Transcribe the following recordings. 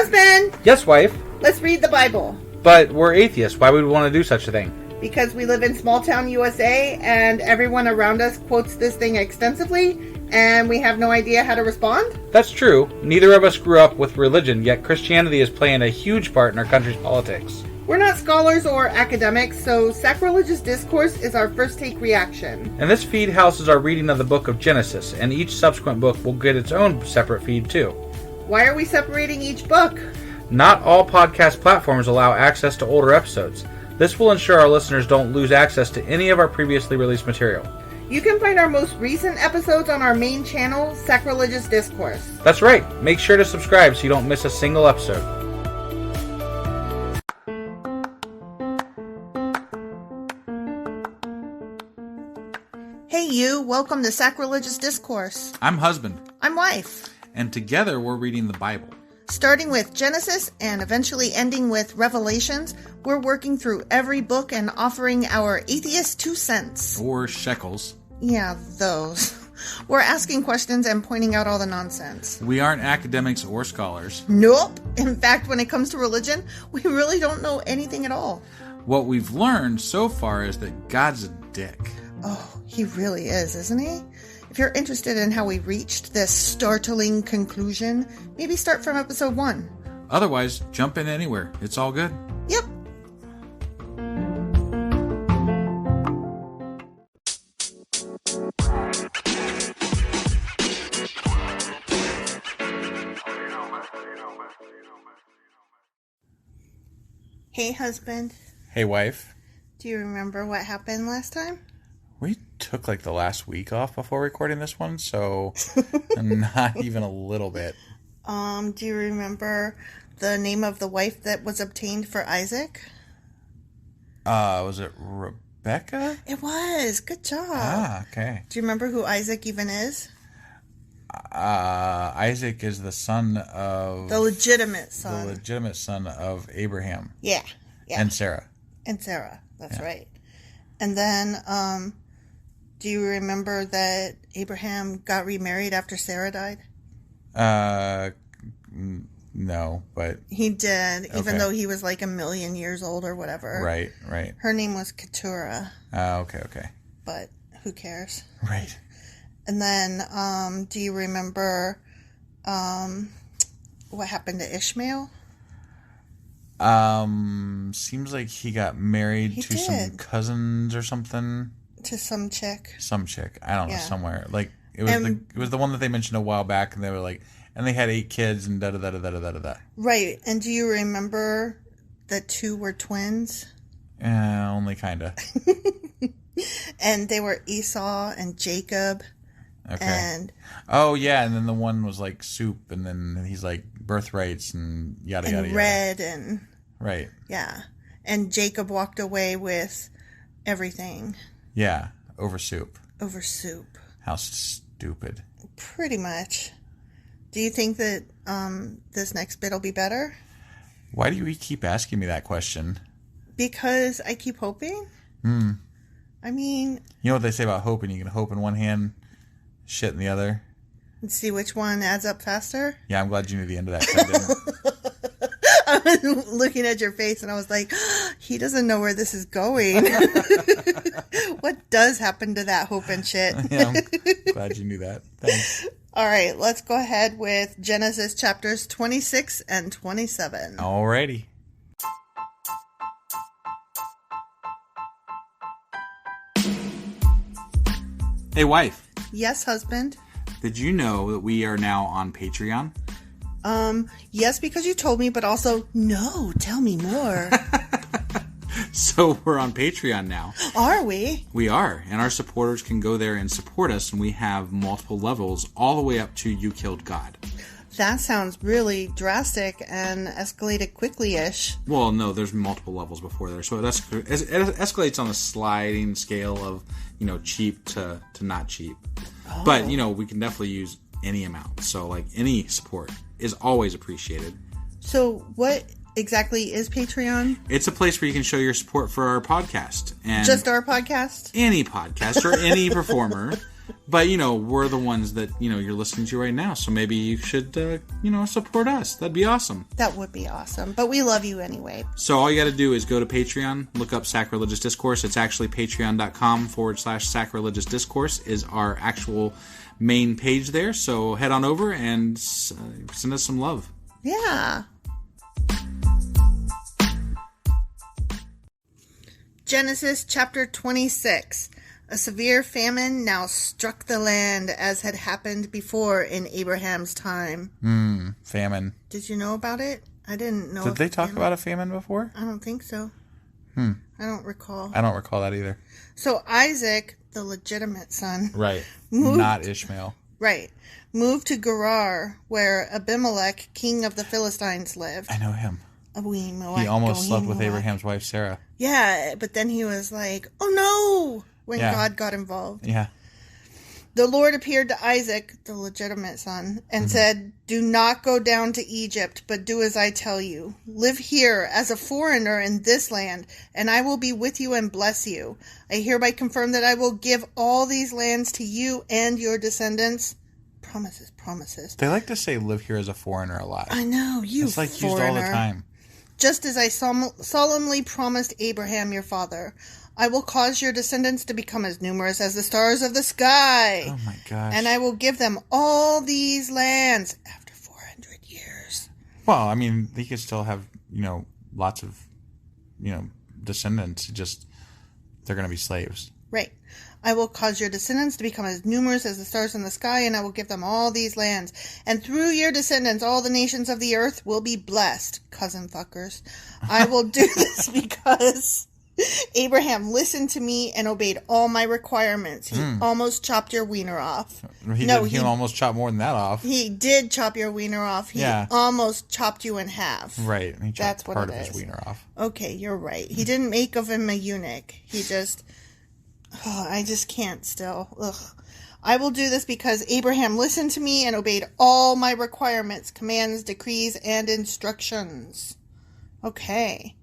Husband! Yes, wife. Let's read the Bible. But we're atheists. Why would we want to do such a thing? Because we live in small town USA and everyone around us quotes this thing extensively and we have no idea how to respond? That's true. Neither of us grew up with religion, yet Christianity is playing a huge part in our country's politics. We're not scholars or academics, so Sacrilegious Discourse is our first take reaction. And this feed houses our reading of the book of Genesis, and each subsequent book will get its own separate feed too. Why are we separating each book? Not all podcast platforms allow access to older episodes. This will ensure our listeners don't lose access to any of our previously released material. You can find our most recent episodes on our main channel, Sacrilegious Discourse. That's right. Make sure to subscribe so you don't miss a single episode. Hey you, welcome to Sacrilegious Discourse. I'm husband. I'm wife. And together we're reading the Bible. Starting with Genesis and eventually ending with Revelations, we're working through every book and offering our atheist 2 cents. Or shekels. Yeah, those. We're asking questions and pointing out all the nonsense. We aren't academics or scholars. Nope. In fact, when it comes to religion, we really don't know anything at all. What we've learned so far is that God's a dick. Oh, he really is, isn't he? If you're interested in how we reached this startling conclusion, maybe start from episode 1. Otherwise, jump in anywhere. It's all good. Yep. Hey, husband. Hey, wife. Do you remember what happened last time? We took like the last week off before recording this one, so not even a little bit. Do you remember the name of the wife that was obtained for Isaac? Was it Rebecca? It was. Good job. Ah, okay. Do you remember who Isaac even is? Isaac is the son of... The legitimate son. The legitimate son of Abraham. Yeah. And Sarah. And Sarah. That's right. And then, do you remember that Abraham got remarried after Sarah died? No, but... He did, even okay. though he was like 1,000,000 years old or whatever. Right. Her name was Keturah. Okay. But who cares? Right. And then, do you remember what happened to Ishmael? Seems like he got married to some cousins or something. To some chick. I don't know, somewhere. Like it was the one that they mentioned a while back, and they were like, and they had 8 kids and da da da da da da da. Right. And do you remember that 2 were twins? Only kinda. And they were Esau and Jacob. Okay. And and then the one was like soup, and then he's like birthrights and yada yada yada. Red and right. Yeah. And Jacob walked away with everything. Yeah, over soup. How stupid. Pretty much. Do you think that this next bit will be better? Why do you keep asking me that question? Because I keep hoping. I mean... You know what they say about hoping? You can hope in one hand, shit in the other. And see which one adds up faster? Yeah, I'm glad you knew the end of that. I didn't. I was looking at your face and I was like, he doesn't know where this is going. What does happen to that hope and shit? Yeah, I'm glad you knew that. Thanks. All right, let's go ahead with Genesis chapters 26 and 27. Alrighty. Hey, wife. Yes, husband. Did you know that we are now on Patreon? Yes, because you told me, but also, no, tell me more. So we're on Patreon now. Are we? We are, and our supporters can go there and support us, and we have multiple levels all the way up to You Killed God. That sounds really drastic and escalated quickly-ish. Well, no, there's multiple levels before there, so it escalates on a sliding scale of, cheap to not cheap. Oh. But, we can definitely use any amount, so, like, any support is always appreciated. So, what exactly is Patreon? It's a place where you can show your support for our podcast. And just our podcast? Any podcast or any performer. But, we're the ones that, you're listening to right now. So maybe you should, support us. That'd be awesome. That would be awesome. But we love you anyway. So all you got to do is go to Patreon, look up Sacrilegious Discourse. It's actually patreon.com/Sacrilegious Discourse is our actual main page there. So head on over and send us some love. Yeah. Genesis chapter 26. A severe famine now struck the land as had happened before in Abraham's time. Famine. Did you know about it? I didn't know. Did they talk about a famine before? I don't think so. I don't recall. I don't recall that either. So Isaac, the legitimate son. Right. Not Ishmael. Right. Moved to Gerar, where Abimelech, king of the Philistines, lived. I know him. He almost slept with Abraham's wife, Sarah. Yeah, but then he was like, oh no, when God got involved. Yeah. The Lord appeared to Isaac, the legitimate son, and said, do not go down to Egypt, but do as I tell you. Live here as a foreigner in this land, and I will be with you and bless you. I hereby confirm that I will give all these lands to you and your descendants. Promises. They like to say live here as a foreigner a lot. I know, it's like foreigner. Used all the time. Just as I solemnly promised Abraham your father, I will cause your descendants to become as numerous as the stars of the sky. Oh my gosh. And I will give them all these lands after 400 years. Well, I mean, he could still have, lots of, descendants. Just, they're going to be slaves. Right. I will cause your descendants to become as numerous as the stars in the sky, and I will give them all these lands. And through your descendants, all the nations of the earth will be blessed, cousin fuckers. I will do this because Abraham listened to me and obeyed all my requirements. He almost chopped your wiener off. He almost chopped more than that off. He did chop your wiener off. He almost chopped you in half. Right. He chopped That's what part it of is. his wiener off. Okay, you're right. He didn't make of him a eunuch. He just... Oh, I just can't still. Ugh. I will do this because Abraham listened to me and obeyed all my requirements, commands, decrees, and instructions. Okay.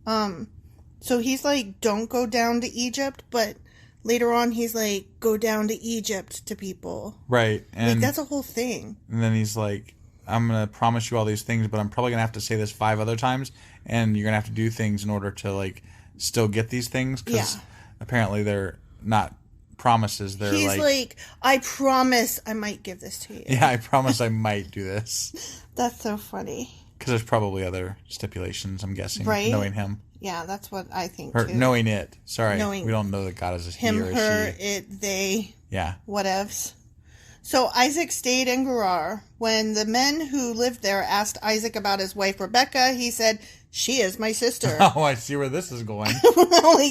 So he's like, don't go down to Egypt, but later on he's like, go down to Egypt to people. Right. And that's a whole thing. And then he's like, I'm going to promise you all these things, but I'm probably going to have to say this 5 other times, and you're going to have to do things in order to, still get these things, because apparently they're not promises. He's like, I promise I might give this to you. Yeah, I promise I might do this. That's so funny. Because there's probably other stipulations, I'm guessing, right? Knowing him. Yeah, that's what I think, or too. Knowing it. Sorry, we don't know that God is a he him, or a her, she. it, they. Yeah. Whatevs. So Isaac stayed in Gerar. When the men who lived there asked Isaac about his wife Rebekah, he said, she is my sister. Oh, I see where this is going.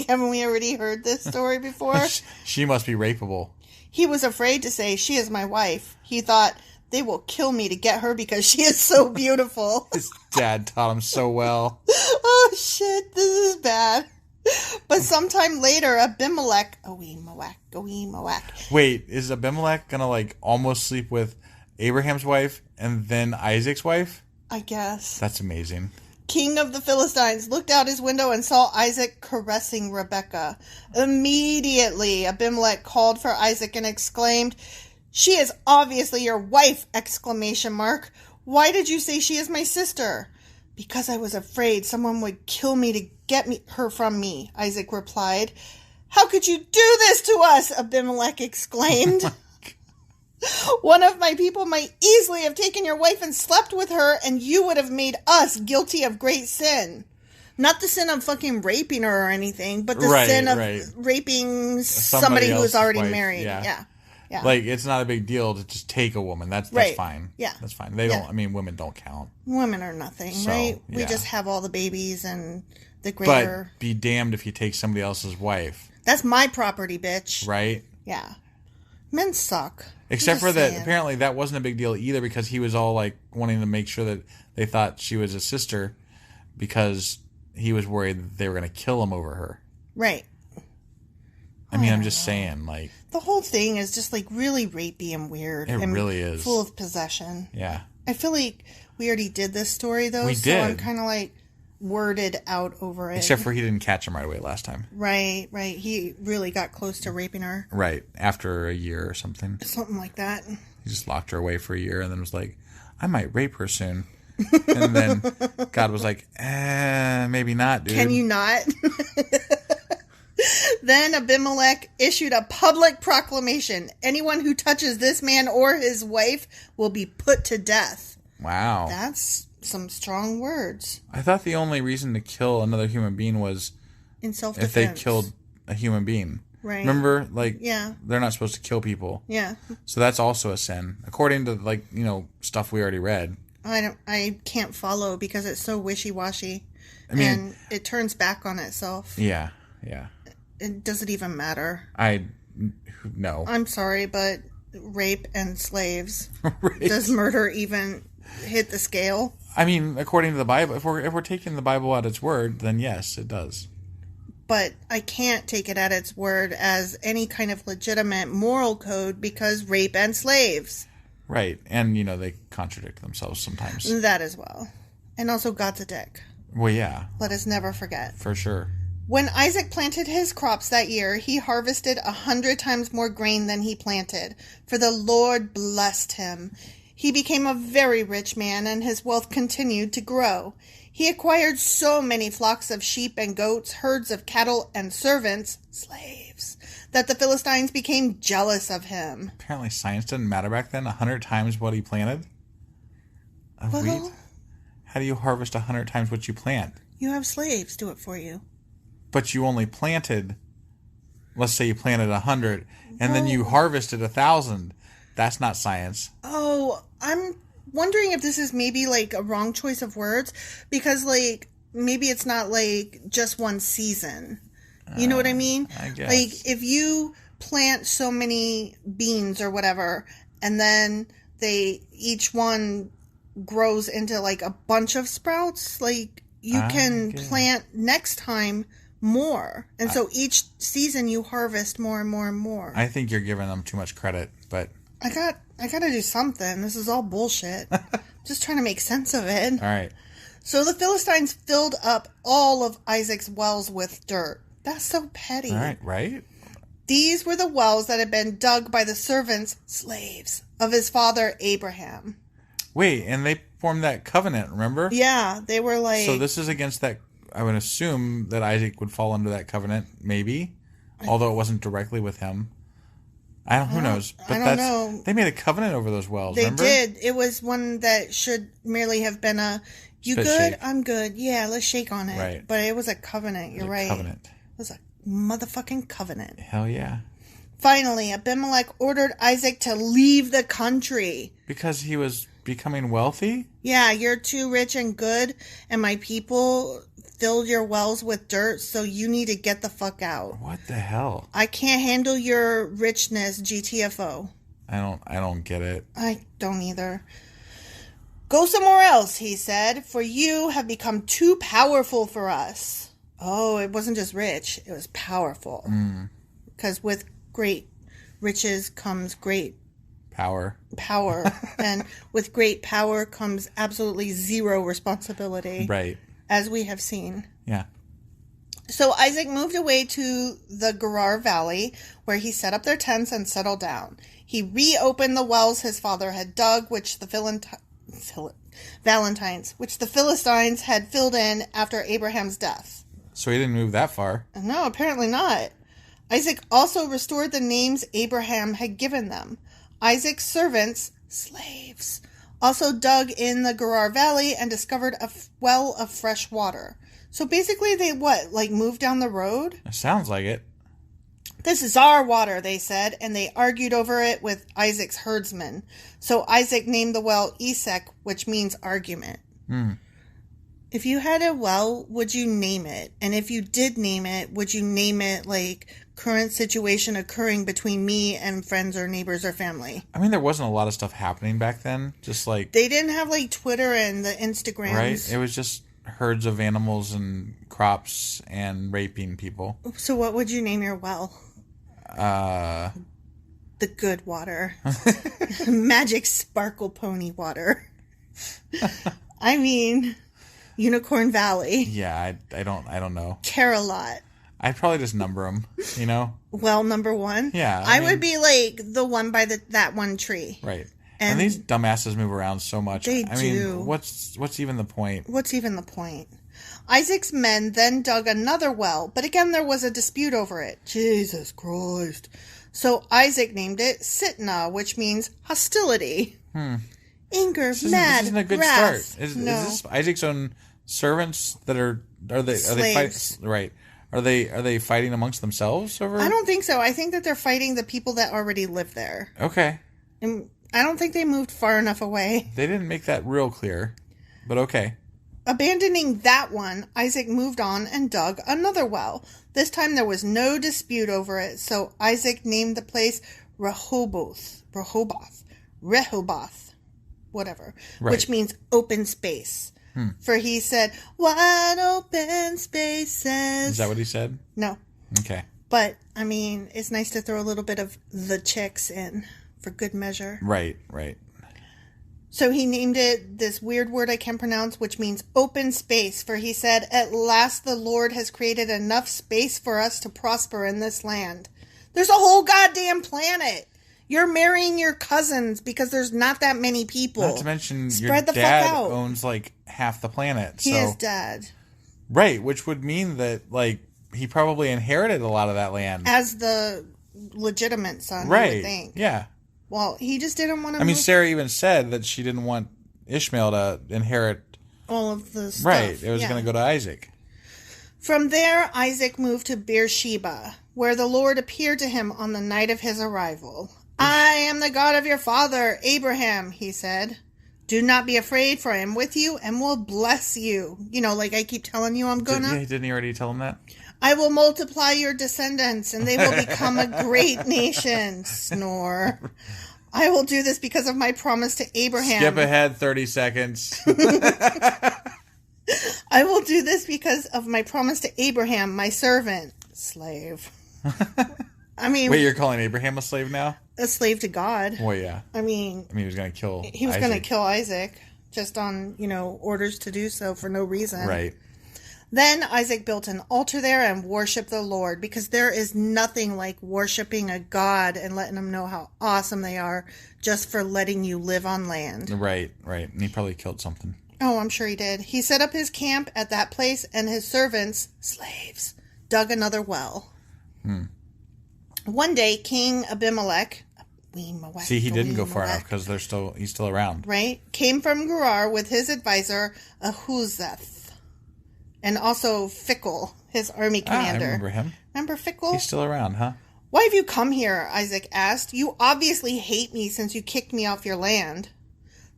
Haven't we already heard this story before? She must be rapeable. He was afraid to say, she is my wife. He thought, they will kill me to get her because she is so beautiful. His dad taught him so well. Oh, shit, this is bad. But sometime later, Abimelech... Wait, is Abimelech gonna, almost sleep with Abraham's wife and then Isaac's wife? I guess. That's amazing. King of the Philistines looked out his window and saw Isaac caressing Rebekah. Immediately, Abimelech called for Isaac and exclaimed, she is obviously your wife! ! Why did you say she is my sister? Because I was afraid someone would kill me to get her from me, Isaac replied. How could you do this to us? Abimelech exclaimed. One of my people might easily have taken your wife and slept with her, and you would have made us guilty of great sin. Not the sin of fucking raping her or anything, but the sin of raping somebody who was already married. Yeah. It's not a big deal to just take a woman. That's fine. Yeah. That's fine. They don't, women don't count. Women are nothing, right? We just have all the babies and the greater... But be damned if you take somebody else's wife. That's my property, bitch. Right? Yeah. Men suck. Except for that, apparently that wasn't a big deal either, because he was all wanting to make sure that they thought she was a sister, because he was worried that they were going to kill him over her. Right. I'm just saying, the whole thing is just really rapey and weird. It really is. Full of possession. Yeah. I feel like we already did this story though. We so did. I'm kind of worded out over it. Except for he didn't catch him right away last time. Right. He really got close to raping her. Right. After a year or something. Something like that. He just locked her away for a year and then was like, I might rape her soon. And then God was like, maybe not, dude. Can you not? Then Abimelech issued a public proclamation. Anyone who touches this man or his wife will be put to death. Wow. That's some strong words. I thought the only reason to kill another human being was in self-defense. if they killed a human being. Right. Remember? Like, yeah. They're not supposed to kill people. Yeah. So that's also a sin. According to, like, you know, stuff we already read. I can't follow because it's so wishy-washy. I mean, and it turns back on itself. Yeah. It doesn't even matter. No. I'm sorry, but rape and slaves. Right. Does murder even hit the scale? I mean, according to the Bible, if we're taking the Bible at its word, then yes, it does. But I can't take it at its word as any kind of legitimate moral code because rape and slaves. Right. And, you know, they contradict themselves sometimes. That as well. And also God's a dick. Well, yeah. Let us never forget. For sure. When Isaac planted his crops that year, he harvested 100 times more grain than he planted, for the Lord blessed him. He became a very rich man, and his wealth continued to grow. He acquired so many flocks of sheep and goats, herds of cattle, and servants, slaves, that the Philistines became jealous of him. Apparently science didn't matter back then. 100 times what he planted of wheat. How do you harvest 100 times what you plant? You have slaves do it for you. But you only planted, let's say you planted 100, and then you harvested 1,000. That's not science. Oh, I'm wondering if this is maybe like a wrong choice of words, because like maybe it's not like just one season. You know what I mean? I guess. Like if you plant so many beans or whatever, and then each one grows into like a bunch of sprouts, like you can plant next time more. And so each season you harvest more and more and more. I think you're giving them too much credit, but I gotta do something. This is all bullshit. Just trying to make sense of it. All right. So the Philistines filled up all of Isaac's wells with dirt. That's so petty. All right, right? These were the wells that had been dug by the servants, slaves, of his father Abraham. Wait, and they formed that covenant, remember? Yeah, they were like... So this is against that... I would assume that Isaac would fall under that covenant, maybe, although it wasn't directly with him. Who knows? But I don't know. They made a covenant over those wells, They remember? did. It was one that should merely have been a, you Spit good? shake. I'm good. Yeah, let's shake on it. Right. But it was a covenant. You're right. Covenant. It was a motherfucking covenant. Hell yeah. Finally, Abimelech ordered Isaac to leave the country. Because he was becoming wealthy? Yeah, you're too rich and good, and my people filled your wells with dirt, so you need to get the fuck out. What the hell? I can't handle your richness, GTFO. I don't get it. I don't either. Go somewhere else, he said, for you have become too powerful for us. Oh, it wasn't just rich, it was powerful. Because with great riches comes great power. And with great power comes absolutely zero responsibility. Right. As we have seen. Yeah. So Isaac moved away to the Gerar Valley, where he set up their tents and settled down. He reopened the wells his father had dug, which the Philistines had filled in after Abraham's death. So he didn't move that far. No, apparently not. Isaac also restored the names Abraham had given them. Isaac's servants, slaves, also dug in the Gerar Valley and discovered a well of fresh water. So basically they moved down the road? It sounds like it. This is our water, they said, and they argued over it with Isaac's herdsmen. So Isaac named the well Esek, which means argument. If you had a well, would you name it? And if you did name it, would you name it like current situation occurring between me and friends or neighbors or family? I mean, there wasn't a lot of stuff happening back then. Just like... They didn't have like Twitter and the Instagrams. Right? It was just herds of animals and crops and raping people. So what would you name your well? The good water. Magic sparkle pony water. I mean... Unicorn Valley. Yeah, I don't know. Carolot. I'd probably just number them, you know? Well, number 1. Yeah. I would be like the one by that one tree. Right. And these dumbasses move around so much. They do. mean, what's even the point? What's even the point? Isaac's men then dug another well, but again there was a dispute over it. Jesus Christ. So Isaac named it Sitnah, which means hostility. Anger, this isn't a good wrath. Start. Is this Isaac's own servants that are they slaves? Right. Are they fighting amongst themselves over? I don't think so. I think that they're fighting the people that already live there. Okay. And I don't think they moved far enough away. They didn't make that real clear, but okay. Abandoning that one, Isaac moved on and dug another well. This time there was no dispute over it, so Isaac named the place Rehoboth, whatever, right. Which means open space. For he said, wide open spaces. Is that what he said? No. Okay. But, I mean, it's nice to throw a little bit of the chicks in for good measure. Right. So he named it this weird word I can't pronounce, which means open space. For he said, at last the Lord has created enough space for us to prosper in this land. There's a whole goddamn planet. You're marrying your cousins because there's not that many people. Not to mention Spread your the dad fuck out. Owns like half the planet. He is dad. Right, which would mean that like he probably inherited a lot of that land. As the legitimate son, right. I would think. Yeah. Well, he just didn't want to I mean, Sarah even said that she didn't want Ishmael to inherit all of the stuff. Right, it was going to go to Isaac. From there, Isaac moved to Beersheba, where the Lord appeared to him on the night of his arrival. I am the God of your father, Abraham, he said. Do not be afraid, for I am with you and will bless you. You know, like I keep telling you I'm gonna. Didn't he already tell him that? I will multiply your descendants, and they will become a great nation. Snore. I will do this because of my promise to Abraham. Skip ahead 30 seconds. I will do this because of my promise to Abraham, my servant. Slave. I mean... Wait, you're calling Abraham a slave now? A slave to God. Well, yeah. I mean... he was going to kill He was going to kill Isaac. Just on, orders to do so for no reason. Right. Then Isaac built an altar there and worshipped the Lord, because there is nothing like worshiping a god and letting them know how awesome they are just for letting you live on land. Right. And he probably killed something. Oh, I'm sure he did. He set up his camp at that place, and his servants, slaves, dug another well. One day, King Abimelech... See, he didn't go far enough because he's still around. Right? Came from Gerar with his advisor, Ahuzeth. And also Fickle, his army commander. I remember him. Remember Fickle? He's still around, huh? Why have you come here? Isaac asked. You obviously hate me since you kicked me off your land.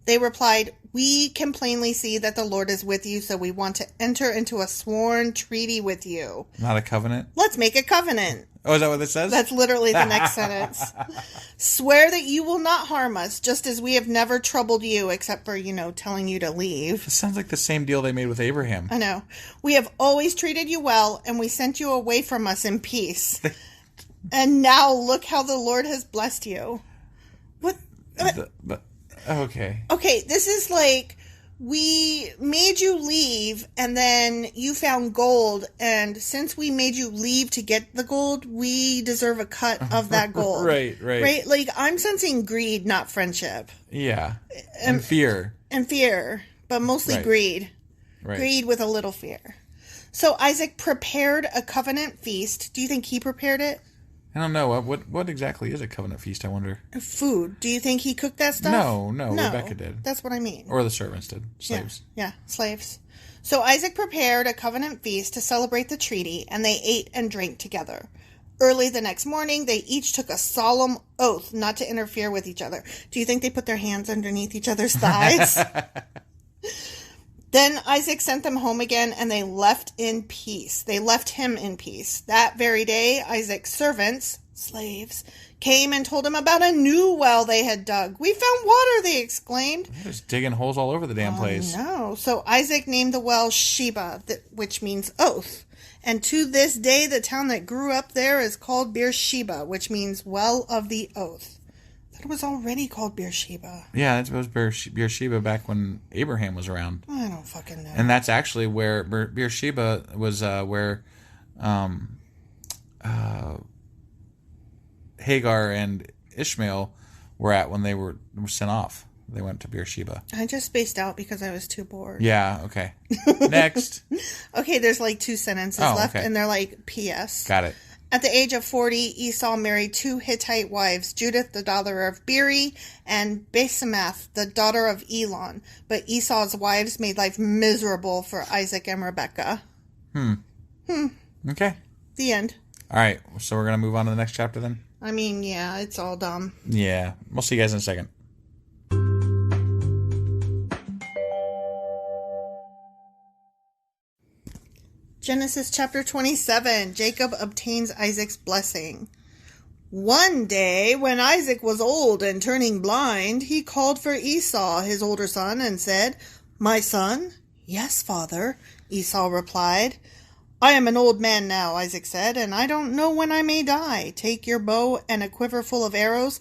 They replied, we can plainly see that the Lord is with you, so we want to enter into a sworn treaty with you. Not a covenant? Let's make a covenant. Oh, is that what it says? That's literally the next sentence. Swear that you will not harm us, just as we have never troubled you, except for, telling you to leave. This sounds like the same deal they made with Abraham. I know. We have always treated you well, and we sent you away from us in peace. And now look how the Lord has blessed you. What? Okay. Okay, this is like... We made you leave, and then you found gold, and since we made you leave to get the gold, we deserve a cut of that gold. Right. Right? Like, I'm sensing greed, not friendship. Yeah. And fear. And fear, but mostly greed. Right. Greed with a little fear. So Isaac prepared a covenant feast. Do you think he prepared it? I don't know. What exactly is a covenant feast, I wonder? Food. Do you think he cooked that stuff? No. Rebecca did. That's what I mean. Or the servants did. Slaves. Yeah, slaves. So Isaac prepared a covenant feast to celebrate the treaty, and they ate and drank together. Early the next morning, they each took a solemn oath not to interfere with each other. Do you think they put their hands underneath each other's thighs? Then Isaac sent them home again, and they left in peace. They left him in peace. That very day, Isaac's servants, slaves, came and told him about a new well they had dug. We found water, they exclaimed. They're just digging holes all over the damn place. No. So Isaac named the well Sheba, which means oath. And to this day, the town that grew up there is called Beersheba, which means well of the oath. That was already called Beersheba. Yeah, that was Beersheba back when Abraham was around. I don't fucking know. And that's actually where Beersheba was where Hagar and Ishmael were at when they were sent off. They went to Beersheba. I just spaced out because I was too bored. Yeah, okay. Next. Okay, there's like 2 sentences left, and they're like P.S. Got it. At the age of 40, Esau married 2 Hittite wives, Judith, the daughter of Beeri, and Basemath, the daughter of Elon. But Esau's wives made life miserable for Isaac and Rebekah. Okay. The end. All right, so we're going to move on to the next chapter then? I mean, yeah, it's all dumb. Yeah. We'll see you guys in a second. Genesis chapter 27. Jacob obtains Isaac's blessing. One day, when Isaac was old and turning blind, he called for Esau, his older son, and said, "My son?" "Yes, father," Esau replied. "I am an old man now," Isaac said, "and I don't know when I may die. Take your bow and a quiver full of arrows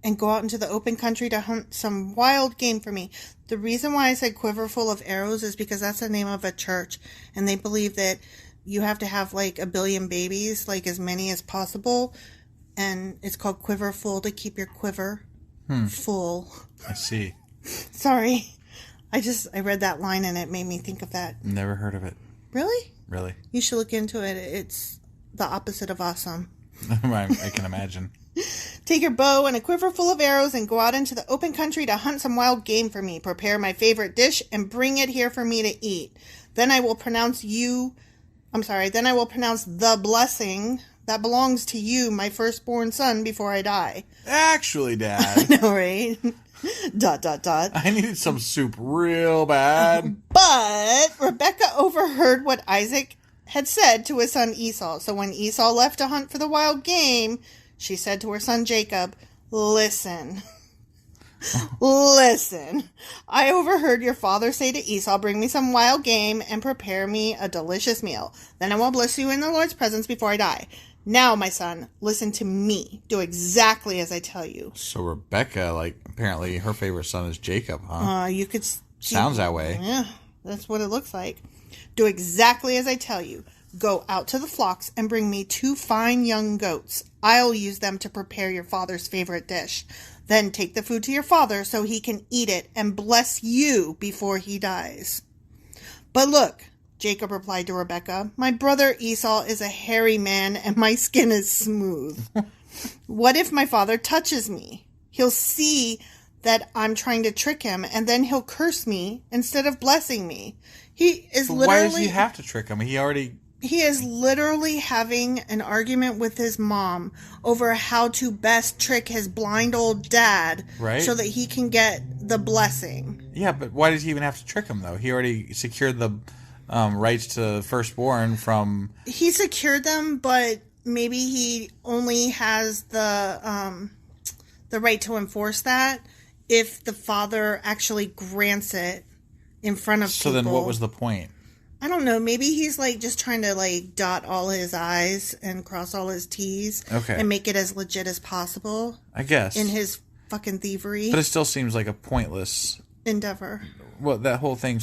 and go out into the open country to hunt some wild game for me." The reason why I said quiver full of arrows is because that's the name of a church, and they believe that you have to have like 1 billion babies, like as many as possible, and it's called quiver full to keep your quiver full. I see. Sorry. I read that line and it made me think of that. Never heard of it. Really? Really? You should look into it. It's the opposite of awesome. I can imagine. Take your bow and a quiver full of arrows and go out into the open country to hunt some wild game for me. Prepare my favorite dish and bring it here for me to eat. Then I will pronounce the blessing that belongs to you, my firstborn son, before I die. Actually, Dad. I know, right? ... I needed some soup real bad. But Rebekah overheard what Isaac had said to his son Esau. So when Esau left to hunt for the wild game, she said to her son Jacob, Listen, I overheard your father say to Esau, bring me some wild game and prepare me a delicious meal. Then I will bless you in the Lord's presence before I die. Now, my son, listen to me. Do exactly as I tell you." So Rebecca, apparently her favorite son is Jacob, huh? You could... Sounds that way. Yeah, that's what it looks like. "Do exactly as I tell you. Go out to the flocks and bring me 2 fine young goats. I'll use them to prepare your father's favorite dish. Then take the food to your father so he can eat it and bless you before he dies." "But look," Jacob replied to Rebekah, "my brother Esau is a hairy man and my skin is smooth. What if my father touches me? He'll see that I'm trying to trick him, and then he'll curse me instead of blessing me." He is literally... Why does he have to trick him? He is literally having an argument with his mom over how to best trick his blind old dad, right, so that he can get the blessing. Yeah, but why does he even have to trick him, though? He already secured the rights to firstborn from... He secured them, but maybe he only has the right to enforce that if the father actually grants it in front of people. So then what was the point? I don't know. Maybe he's just trying to dot all his I's and cross all his T's. Okay. And make it as legit as possible. I guess. In his fucking thievery. But it still seems like a pointless endeavor. Well, that whole thing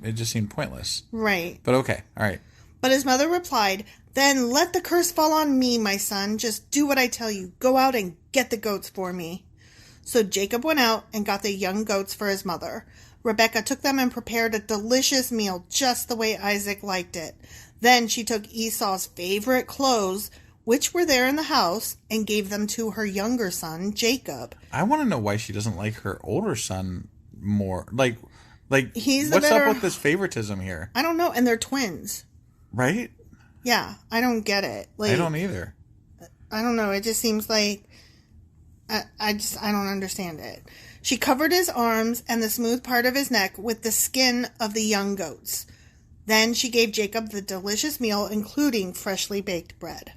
it just seemed pointless. Right. But okay. All right. But his mother replied, "Then let the curse fall on me, my son. Just do what I tell you. Go out and get the goats for me." So Jacob went out and got the young goats for his mother. Rebekah took them and prepared a delicious meal just the way Isaac liked it. Then she took Esau's favorite clothes, which were there in the house, and gave them to her younger son, Jacob. I want to know why she doesn't like her older son more. He's what's up with this favoritism here? I don't know, and they're twins. Right? Yeah, I don't get it. I don't either. I don't know, it just seems like... I don't understand it. She covered his arms and the smooth part of his neck with the skin of the young goats. Then she gave Jacob the delicious meal, including freshly baked bread.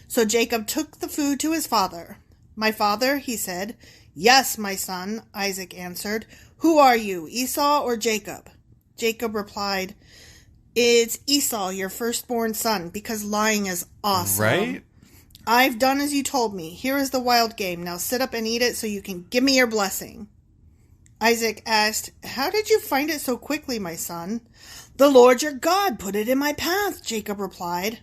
So Jacob took the food to his father. "My father," he said. "Yes, my son," Isaac answered. "Who are you, Esau or Jacob?" Jacob replied, "It's Esau, your firstborn son, because lying is awesome." Right? I've done as you told me. Here is the wild game. Now sit up and eat it so you can give me your blessing. Isaac asked, how did you find it so quickly, my son? The Lord your God put it in my path, Jacob replied.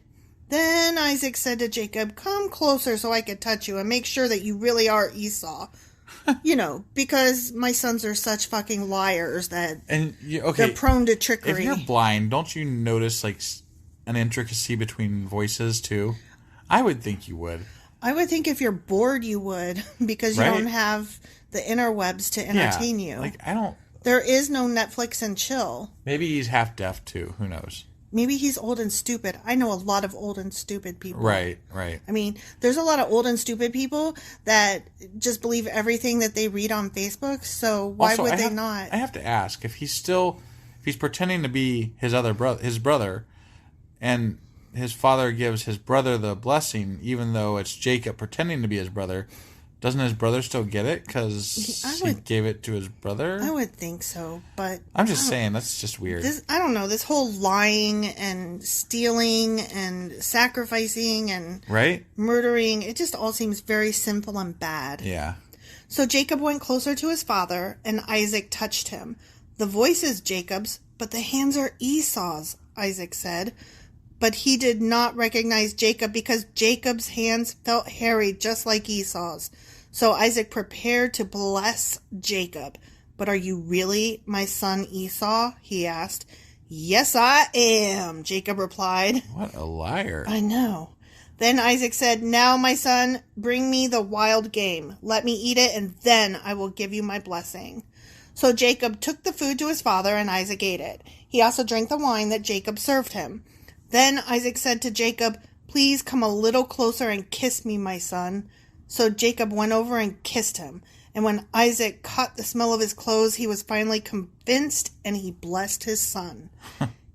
Then Isaac said to Jacob, come closer so I can touch you and make sure that you really are Esau. Because my sons are such fucking liars that they're prone to trickery. If you're blind, don't you notice like an intricacy between voices too? I would think you would. I would think if you're bored you would, because you don't have the interwebs to entertain you. Like, I don't... There is no Netflix and chill. Maybe he's half deaf too. Who knows? Maybe he's old and stupid. I know a lot of old and stupid people. Right. I mean, there's a lot of old and stupid people that just believe everything that they read on Facebook, so why would they not? I have to ask, if he's pretending to be his brother, and his father gives his brother the blessing, even though it's Jacob pretending to be his brother, doesn't his brother still get it because he gave it to his brother? I would think so, but... I'm just saying, that's just weird. I don't know, this whole lying and stealing and sacrificing and murdering, it just all seems very sinful and bad. Yeah. So Jacob went closer to his father, and Isaac touched him. The voice is Jacob's, but the hands are Esau's, Isaac said. But he did not recognize Jacob because Jacob's hands felt hairy just like Esau's. So Isaac prepared to bless Jacob. But are you really my son Esau? He asked. Yes, I am, Jacob replied. What a liar. I know. Then Isaac said, now, my son, bring me the wild game. Let me eat it, and then I will give you my blessing. So Jacob took the food to his father, and Isaac ate it. He also drank the wine that Jacob served him. Then Isaac said to Jacob, please come a little closer and kiss me, my son. So Jacob went over and kissed him. And when Isaac caught the smell of his clothes, he was finally convinced, and he blessed his son.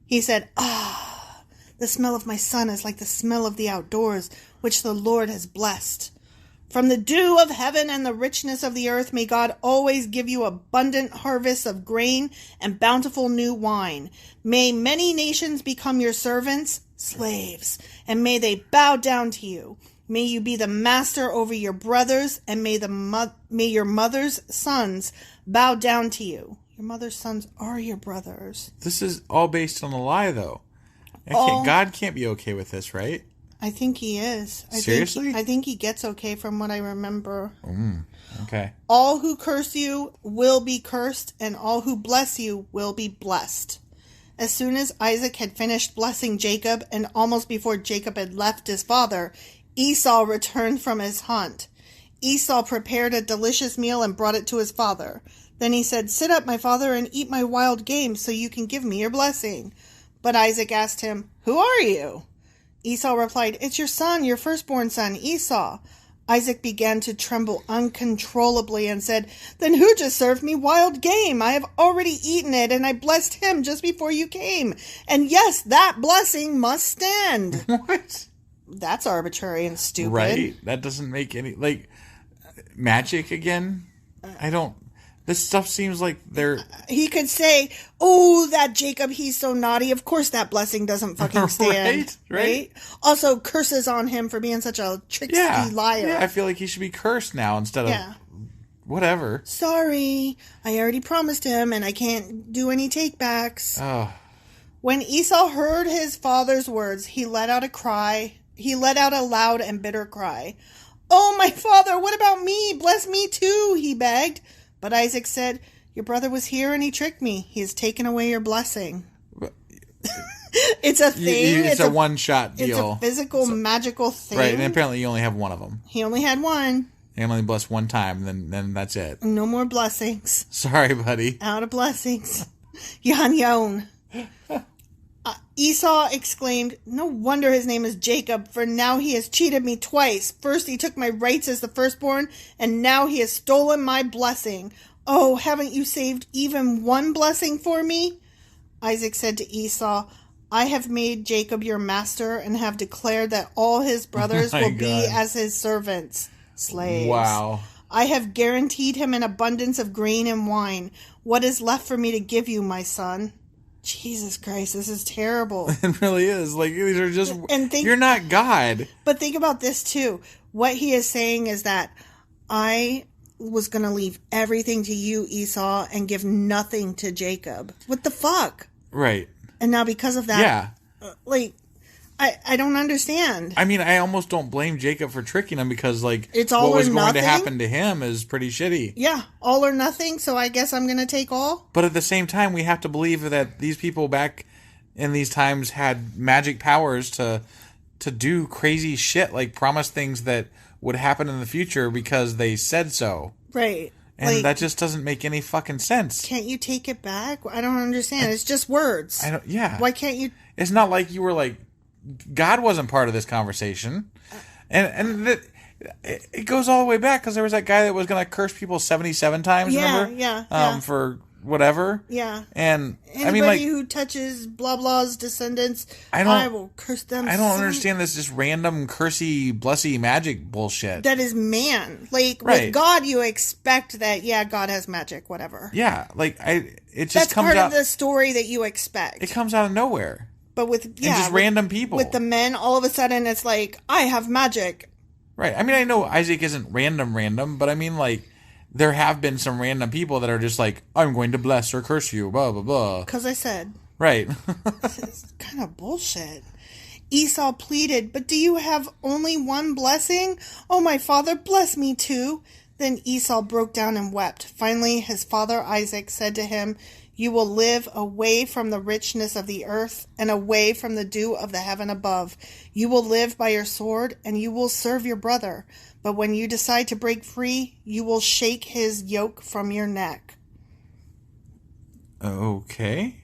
He said, the smell of my son is like the smell of the outdoors, which the Lord has blessed. From the dew of heaven and the richness of the earth, may God always give you abundant harvests of grain and bountiful new wine. May many nations become your servants, slaves, and may they bow down to you. May you be the master over your brothers, and may your mother's sons bow down to you. Your mother's sons are your brothers. This is all based on a lie, though. God can't be okay with this, right? I think he is. Seriously? I think he gets okay from what I remember. Okay. All who curse you will be cursed, and all who bless you will be blessed. As soon as Isaac had finished blessing Jacob, and almost before Jacob had left his father, Esau returned from his hunt. Esau prepared a delicious meal and brought it to his father. Then he said, sit up, my father, and eat my wild game so you can give me your blessing. But Isaac asked him, who are you? Esau replied, it's your son, your firstborn son, Esau. Isaac began to tremble uncontrollably and said, then who just served me wild game? I have already eaten it, and I blessed him just before you came. And yes, that blessing must stand. What? That's arbitrary and stupid. Right? That doesn't make any... Like, magic again? This stuff seems like they're... He could say, oh, that Jacob, he's so naughty. Of course that blessing doesn't fucking stand. Right? Also, curses on him for being such a tricksy liar. Yeah, I feel like he should be cursed now instead of... Whatever. Sorry. I already promised him, and I can't do any takebacks. Oh. When Esau heard his father's words, he let out a cry. He let out a loud and bitter cry. Oh, my father, what about me? Bless me too, he begged. But Isaac said, your brother was here and he tricked me. He has taken away your blessing. It's a thing. It's a one-shot deal. It's a physical, magical thing. Right, and apparently you only have one of them. He only had one. He only blessed one time, then that's it. No more blessings. Sorry, buddy. Out of blessings. You're on your own. Esau exclaimed, no wonder his name is Jacob, for now he has cheated me twice. First he took my rights as the firstborn, and now he has stolen my blessing. Oh, haven't you saved even one blessing for me? Isaac said to Esau, I have made Jacob your master, and have declared that all his brothers will be as his servants, slaves. Wow. I have guaranteed him an abundance of grain and wine. What is left for me to give you, my son? Jesus Christ, this is terrible. It really is. Like, these are just... you're not God. But think about this, too. What he is saying is that I was going to leave everything to you, Esau, and give nothing to Jacob. What the fuck? Right. And now because of that... Yeah. I don't understand. I mean, I almost don't blame Jacob for tricking him because, like, it's all what was going nothing? to happen to him is pretty shitty. Yeah, all or nothing, so I guess I'm going to take all. But at the same time, we have to believe that these people back in these times had magic powers to do crazy shit, like promise things that would happen in the future because they said so. Right. And that just doesn't make any fucking sense. Can't you take it back? I don't understand. It's just words. Yeah. Why can't you... It's not like you were like... God wasn't part of this conversation. And it goes all the way back because there was that guy that was going to curse people 77 times, remember? Yeah. For whatever. Yeah. And anybody I mean, like, who touches blah blah's descendants, I will curse them. I don't understand this just random cursey, blessy magic bullshit. That is man. Like, right. With God, you expect that, God has magic, whatever. Yeah. Like, it just That's comes part out... of the story that you expect. It comes out of nowhere. But with just random people. With the men, all of a sudden it's like, I have magic. Right. I mean, I know Isaac isn't random, but I mean, like, there have been some random people that are just like, I'm going to bless or curse you, blah, blah, blah. Because I said. Right. It's kind of bullshit. Esau pleaded, but do you have only one blessing? Oh, my father, bless me too. Then Esau broke down and wept. Finally, his father Isaac said to him, you will live away from the richness of the earth and away from the dew of the heaven above. You will live by your sword and you will serve your brother. But when you decide to break free, you will shake his yoke from your neck. Okay.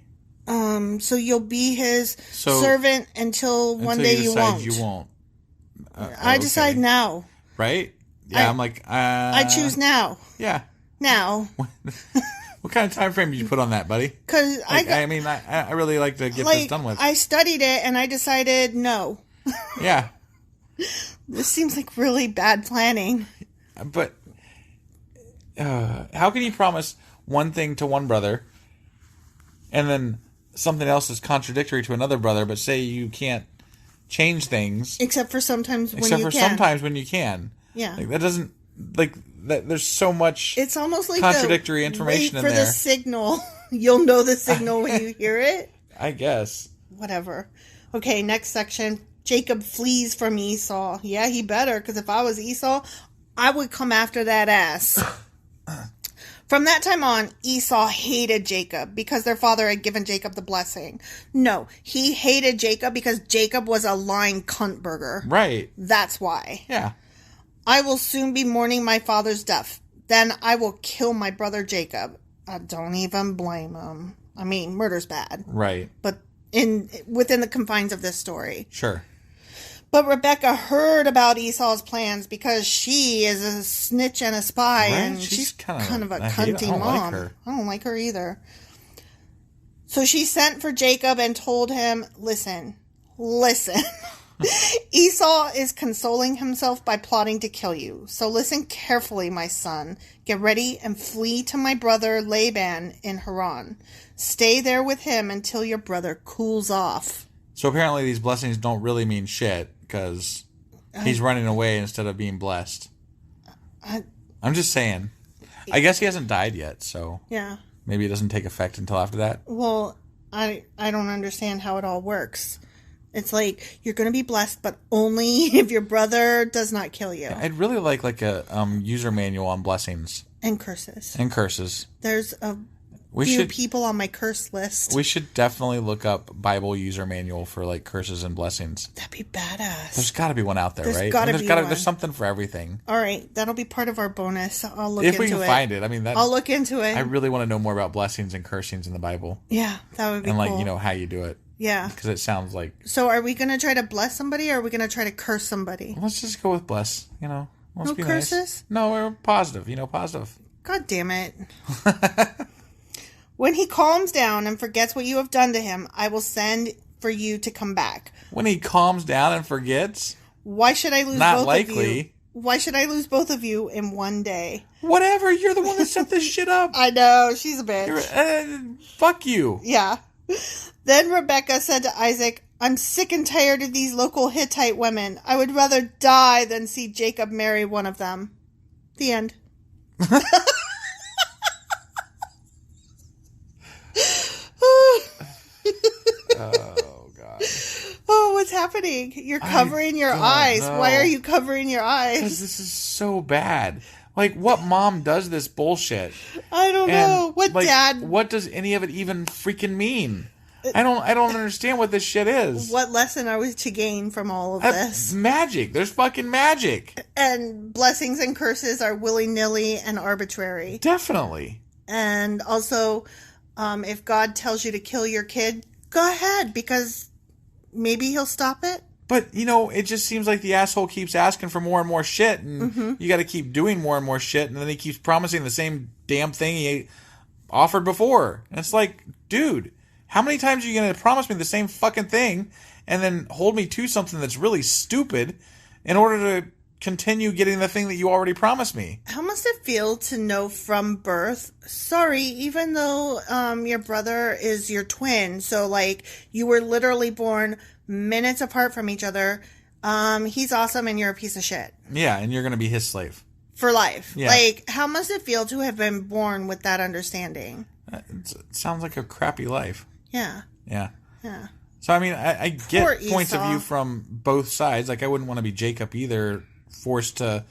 So you'll be his servant until one day you won't. You won't. I decide now. Right? Yeah, I'm like... I choose now. Yeah. Now. What kind of time frame did you put on that, buddy? Because I really like to get this done with. I studied it and I decided no. Yeah. This seems like really bad planning. But how can you promise one thing to one brother and then something else is contradictory to another brother, but say you can't change things? Except for sometimes when you can. Sometimes when you can. Yeah. Like, that doesn't... Like, there's so much it's almost like contradictory information in there. Wait for the signal. You'll know the signal when you hear it. I guess. Whatever. Okay, next section. Jacob flees from Esau. Yeah, he better, because if I was Esau, I would come after that ass. From that time on, Esau hated Jacob because their father had given Jacob the blessing. No, he hated Jacob because Jacob was a lying cunt burger. Right. That's why. Yeah. I will soon be mourning my father's death. Then I will kill my brother Jacob. I don't even blame him. I mean, murder's bad. Right. But within the confines of this story. Sure. But Rebecca heard about Esau's plans because she is a snitch and a spy. Right? And she's kind of a cunty mom. I don't like her either. So she sent for Jacob and told him, listen. Esau is consoling himself by plotting to kill you. So listen carefully, my son. Get ready and flee to my brother Laban in Haran. Stay there with him until your brother cools off. So apparently these blessings don't really mean shit because he's running away instead of being blessed. I'm just saying. I guess he hasn't died yet, so yeah. Maybe it doesn't take effect until after that. Well, I don't understand how it all works. It's like, you're going to be blessed, but only if your brother does not kill you. I'd really like a user manual on blessings. And curses. There's a few people on my curse list. We should definitely look up Bible user manual for, like, curses and blessings. That'd be badass. There's got to be one out there, right? There's something for everything. All right. That'll be part of our bonus. I'll look into it. If we can find it. I mean, I'll look into it. I really want to know more about blessings and cursings in the Bible. Yeah, that would be cool. And, like, how you do it. Yeah. Because it sounds like... So are we going to try to bless somebody or are we going to try to curse somebody? Let's just go with bless, Let's no be curses? Nice. No, we're positive, positive. God damn it. When he calms down and forgets what you have done to him, I will send for you to come back. When he calms down and forgets? Why should I lose both of you? Why should I lose both of you in one day? Whatever, you're the one that set this shit up. I know, she's a bitch. Fuck you. Yeah. Then Rebekah said to Isaac, I'm sick and tired of these local Hittite women. I would rather die than see Jacob marry one of them. The end. Oh, God. Oh, what's happening? You're covering your eyes. Know. Why are you covering your eyes? Because this is so bad. Like, what mom does this bullshit? I don't know. What dad? What does any of it even freaking mean? I don't understand what this shit is. What lesson are we to gain from all of this? Magic. There's fucking magic. And blessings and curses are willy-nilly and arbitrary. Definitely. And also, if God tells you to kill your kid, go ahead, because maybe he'll stop it. But, it just seems like the asshole keeps asking for more and more shit, and you got to keep doing more and more shit, and then he keeps promising the same damn thing he offered before. And it's like, dude, how many times are you going to promise me the same fucking thing and then hold me to something that's really stupid in order to continue getting the thing that you already promised me? How must it feel to know from birth, sorry, even though your brother is your twin, so like you were literally born minutes apart from each other, he's awesome and you're a piece of shit. Yeah, and you're going to be his slave. For life. Yeah. Like, how must it feel to have been born with that understanding? It sounds like a crappy life. Yeah. Yeah. Yeah. So, I mean, I get Poor points of Esau. view from both sides. Like, I wouldn't want to be Jacob either, forced to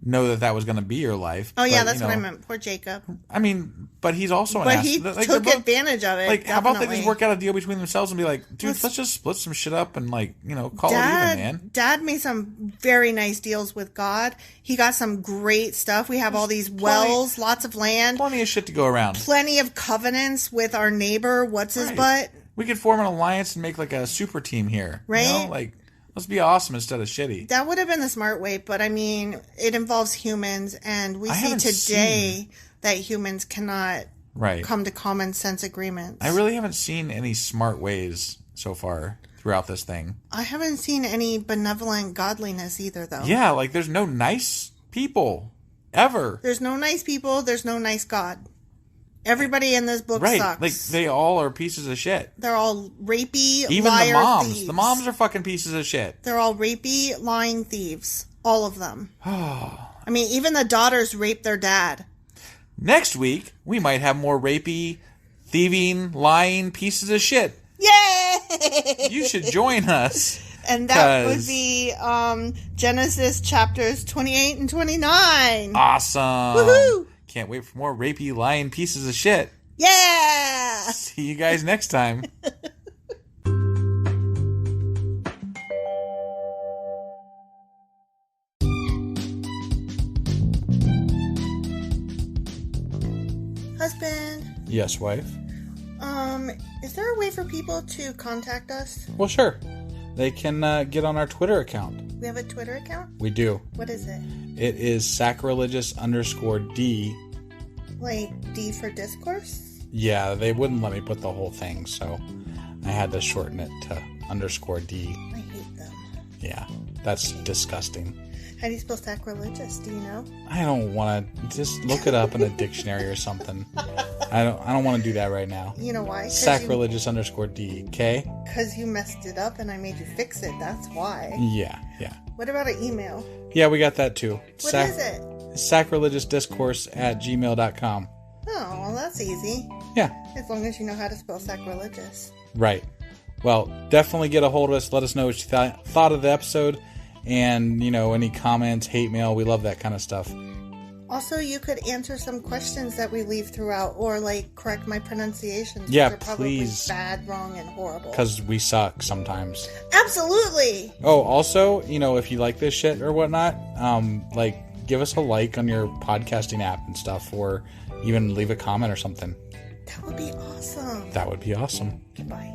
know that was going to be your life. Oh, yeah, but, that's what I meant. Poor Jacob. I mean, but he's also an But ass. he Like, took they're both- advantage of it. Like, how about they definitely. just work out a deal between themselves and be like, dude, let's just split some shit up and, like, call it even, man. Dad made some very nice deals with God. He got some great stuff. We have all these wells, lots of land, Plenty of shit to go around. plenty of covenants with our neighbor. What's his butt? We could form an alliance and make, like, a super team here. Right? Like, let's be awesome instead of shitty. That would have been the smart way, but I mean, it involves humans, and we I see haven't today that humans cannot Right. come to common sense agreements. I really haven't seen any smart ways so far throughout this thing. I haven't seen any benevolent godliness either, though. Yeah, like there's no nice people ever. There's no nice people. There's no nice God. Everybody in this book Right, sucks. like they all are pieces of shit. They're all rapey, Even liar, the moms. thieves. The moms are fucking pieces of shit. They're all rapey, lying thieves. All of them. I mean, even the daughters rape their dad. Next week, we might have more rapey, thieving, lying pieces of shit. Yay! You should join us. And that would be Genesis chapters 28 and 29. Awesome. Woohoo! Can't wait for more rapey, lying pieces of shit. Yeah! See you guys next time. Husband, Yes, wife. is there a way for people to contact us? Well, sure. They can get on our Twitter account. We have a Twitter account? We do. What is it? It is sacrilegious_D. Like D for Discourse? Yeah, they wouldn't let me put the whole thing, so I had to shorten it to _D. I hate them. Yeah, that's disgusting. How do you spell sacrilegious? Do you know? I don't want to. Just look it up in a dictionary or something. I don't want to do that right now. You know why? Sacrilegious_D. Okay? Because you messed it up and I made you fix it. That's why. Yeah. What about an email? Yeah, we got that too. What is it? Sacrilegiousdiscourse@gmail.com. Oh, well, that's easy. Yeah. As long as you know how to spell sacrilegious. Right. Well, definitely get a hold of us. Let us know what you thought of the episode. And, any comments, hate mail. We love that kind of stuff. Also, you could answer some questions that we leave throughout, or correct my pronunciations. Yeah, which are probably please. bad, wrong, and horrible. Because we suck sometimes. Absolutely. Oh, also, if you like this shit or whatnot, give us a like on your podcasting app and stuff, or even leave a comment or something. That would be awesome. That would be awesome. Goodbye.